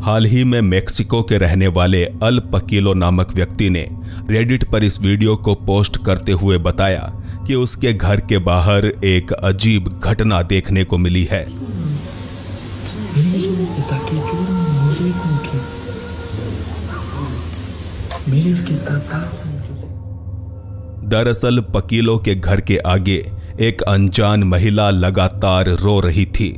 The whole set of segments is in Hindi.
हाल ही में मेक्सिको के रहने वाले अल पकीलो नामक व्यक्ति ने रेडिट पर इस वीडियो को पोस्ट करते हुए बताया कि उसके घर के बाहर एक अजीब घटना देखने को मिली है। दरअसल पकीलो के घर के आगे एक अनजान महिला लगातार रो रही थी।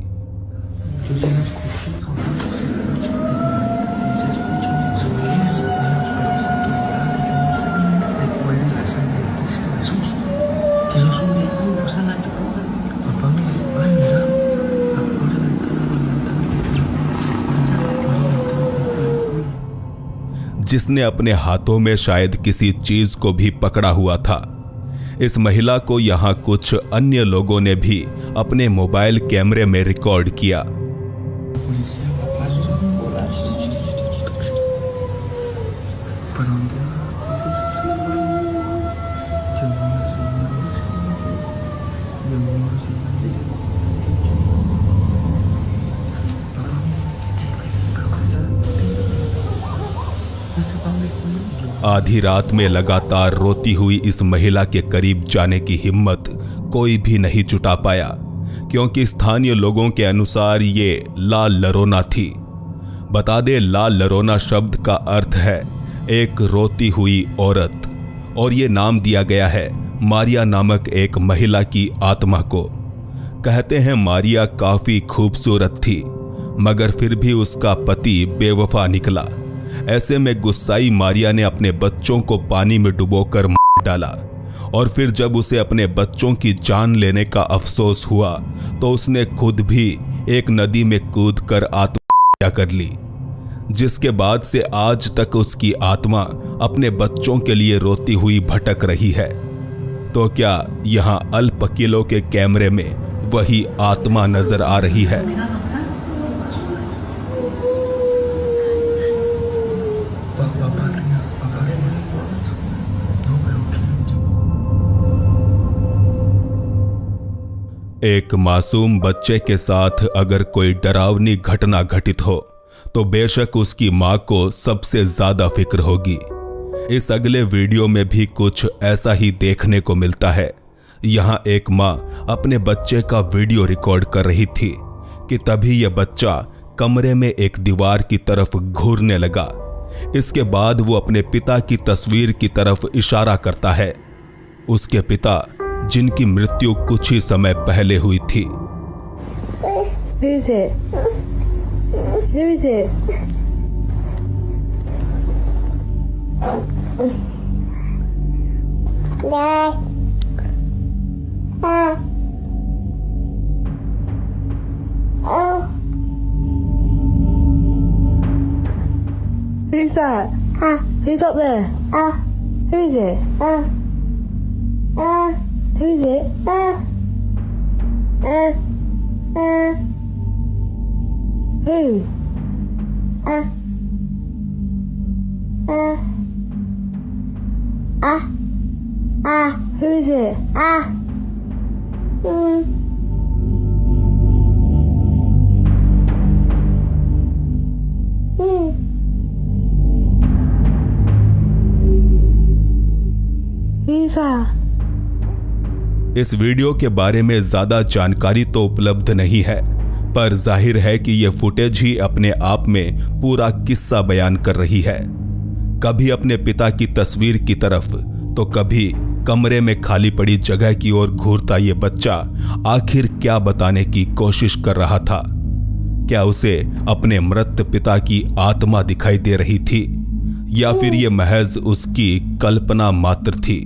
जिसने अपने हाथों में शायद किसी चीज को भी पकड़ा हुआ था। इस महिला को यहां कुछ अन्य लोगों ने भी अपने मोबाइल कैमरे में रिकॉर्ड किया। आधी रात में लगातार रोती हुई इस महिला के करीब जाने की हिम्मत कोई भी नहीं जुटा पाया, क्योंकि स्थानीय लोगों के अनुसार ये ला लरोना थी। बता दे, ला लरोना शब्द का अर्थ है एक रोती हुई औरत, और ये नाम दिया गया है मारिया नामक एक महिला की आत्मा को। कहते हैं मारिया काफी खूबसूरत थी, मगर फिर भी उसका पति बेवफा निकला। ऐसे में गुस्साई मारिया ने अपने बच्चों को पानी में डुबोकर मार डाला, और फिर जब उसे अपने बच्चों की जान लेने का अफसोस हुआ तो उसने खुद भी एक नदी में कूदकर आत्महत्या कर ली, जिसके बाद से आज तक उसकी आत्मा अपने बच्चों के लिए रोती हुई भटक रही है। तो क्या यहाँ अल पकीलो के कैमरे में वही आत्मा नजर आ रही है? एक मासूम बच्चे के साथ अगर कोई डरावनी घटना घटित हो तो बेशक उसकी मां को सबसे ज्यादा फिक्र होगी। इस अगले वीडियो में भी कुछ ऐसा ही देखने को मिलता है। यहां एक मां अपने बच्चे का वीडियो रिकॉर्ड कर रही थी कि तभी यह बच्चा कमरे में एक दीवार की तरफ घूरने लगा। इसके बाद वो अपने पिता की तस्वीर की तरफ इशारा करता है। उसके पिता, जिनकी मृत्यु कुछ ही समय पहले हुई थी। Who's that? Who's up there? Who is it? Who is it? Who? Who is it? Who's that? इस वीडियो के बारे में ज्यादा जानकारी तो उपलब्ध नहीं है, पर जाहिर है कि यह फुटेज ही अपने आप में पूरा किस्सा बयान कर रही है। कभी अपने पिता की तस्वीर की तरफ तो कभी कमरे में खाली पड़ी जगह की ओर घूरता ये बच्चा आखिर क्या बताने की कोशिश कर रहा था? क्या उसे अपने मृत पिता की आत्मा दिखाई दे रही थी, या फिर यह महज उसकी कल्पना मात्र थी?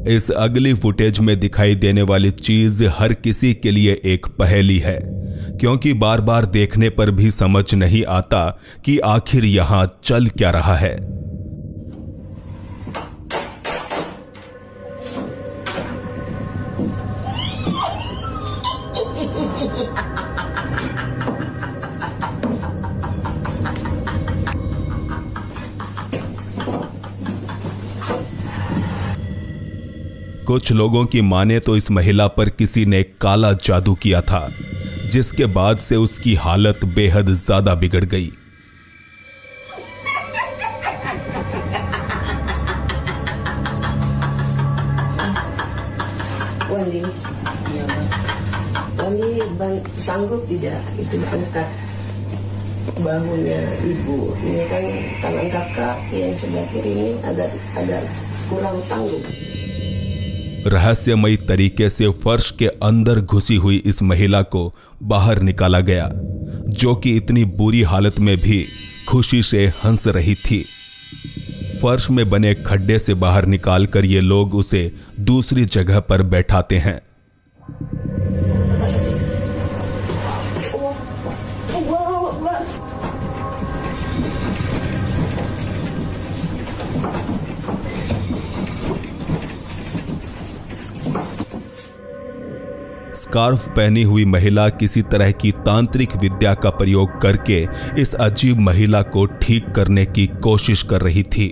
इस अगली फुटेज में दिखाई देने वाली चीज हर किसी के लिए एक पहेली है, क्योंकि बार बार देखने पर भी समझ नहीं आता कि आखिर यहां चल क्या रहा है। कुछ लोगों की माने तो इस महिला पर किसी ने काला जादू किया था, जिसके बाद से उसकी हालत बेहद ज्यादा बिगड़ गई। Wali sanggup tidak itu angkat bahunya ibu. Ini kan tangan kakak yang sebelah kiri ini agak kurang sanggup. रहस्यमयी तरीके से फर्श के अंदर घुसी हुई इस महिला को बाहर निकाला गया, जो कि इतनी बुरी हालत में भी खुशी से हंस रही थी। फर्श में बने खड्डे से बाहर निकालकर ये लोग उसे दूसरी जगह पर बैठाते हैं। स्कार्फ पहनी हुई महिला किसी तरह की तांत्रिक विद्या का प्रयोग करके इस अजीब महिला को ठीक करने की कोशिश कर रही थी।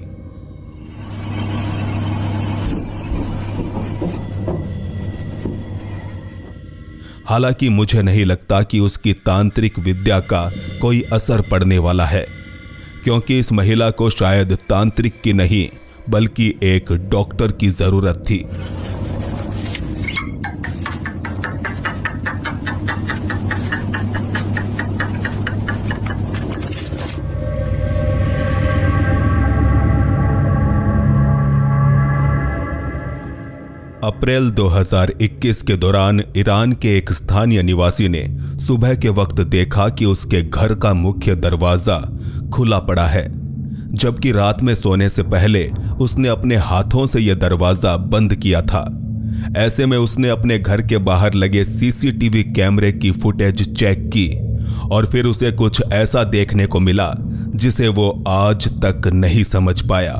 हालांकि मुझे नहीं लगता कि उसकी तांत्रिक विद्या का कोई असर पड़ने वाला है, क्योंकि इस महिला को शायद तांत्रिक की नहीं बल्कि एक डॉक्टर की जरूरत थी। अप्रैल 2021 के दौरान ईरान के एक स्थानीय निवासी ने सुबह के वक्त देखा कि उसके घर का मुख्य दरवाजा खुला पड़ा है, जबकि रात में सोने से पहले उसने अपने हाथों से यह दरवाजा बंद किया था। ऐसे में उसने अपने घर के बाहर लगे सीसीटीवी कैमरे की फुटेज चेक की और फिर उसे कुछ ऐसा देखने को मिला जिसे वो आज तक नहीं समझ पाया।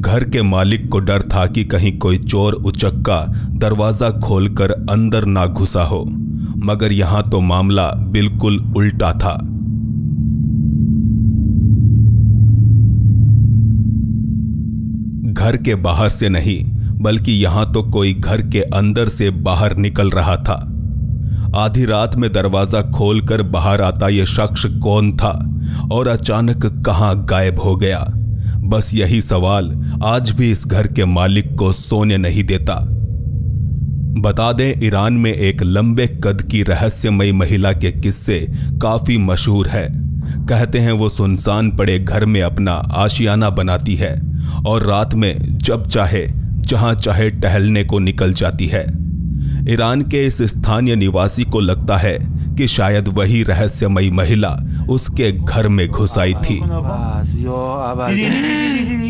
घर के मालिक को डर था कि कहीं कोई चोर उचक्का दरवाजा खोलकर अंदर ना घुसा हो, मगर यहां तो मामला बिल्कुल उल्टा था। घर के बाहर से नहीं बल्कि यहां तो कोई घर के अंदर से बाहर निकल रहा था। आधी रात में दरवाजा खोलकर बाहर आता यह शख्स कौन था और अचानक कहां गायब हो गया? बस यही सवाल आज भी इस घर के मालिक को सोने नहीं देता। बता दें, ईरान में एक लंबे कद की रहस्यमयी महिला के किस्से काफी मशहूर है। कहते हैं वो सुनसान पड़े घर में अपना आशियाना बनाती है और रात में जब चाहे जहां चाहे टहलने को निकल जाती है। ईरान के इस स्थानीय निवासी को लगता है कि शायद वही रहस्यमयी महिला उसके घर में घुस आई थी।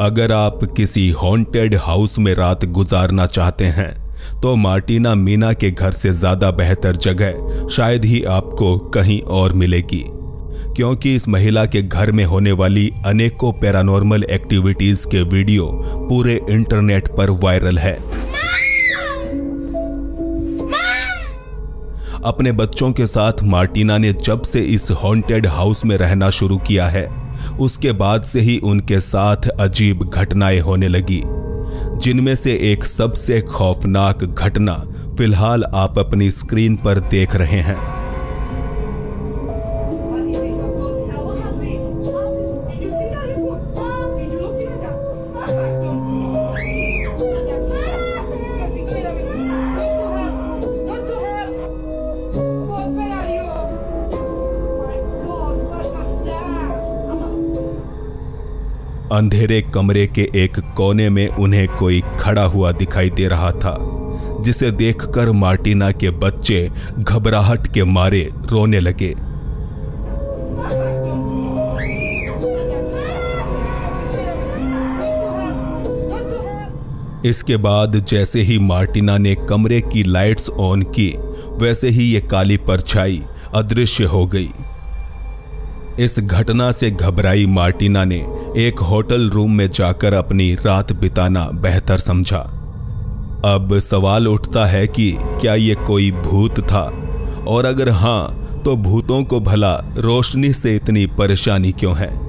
अगर आप किसी हॉन्टेड हाउस में रात गुजारना चाहते हैं तो मार्टिना मीना के घर से ज्यादा बेहतर जगह शायद ही आपको कहीं और मिलेगी, क्योंकि इस महिला के घर में होने वाली अनेकों पैरानॉर्मल एक्टिविटीज के वीडियो पूरे इंटरनेट पर वायरल है। अपने बच्चों के साथ मार्टिना ने जब से इस हॉन्टेड हाउस में रहना शुरू किया है, उसके बाद से ही उनके साथ अजीब घटनाएं होने लगी, जिनमें से एक सबसे खौफनाक घटना फिलहाल आप अपनी स्क्रीन पर देख रहे हैं। अंधेरे कमरे के एक कोने में उन्हें कोई खड़ा हुआ दिखाई दे रहा था, जिसे देखकर मार्टिना के बच्चे घबराहट के मारे रोने लगे। इसके बाद जैसे ही मार्टिना ने कमरे की लाइट्स ऑन की, वैसे ही ये काली परछाई अदृश्य हो गई। इस घटना से घबराई मार्टिना ने एक होटल रूम में जाकर अपनी रात बिताना बेहतर समझा। अब सवाल उठता है कि क्या ये कोई भूत था, और अगर हाँ तो भूतों को भला रोशनी से इतनी परेशानी क्यों है।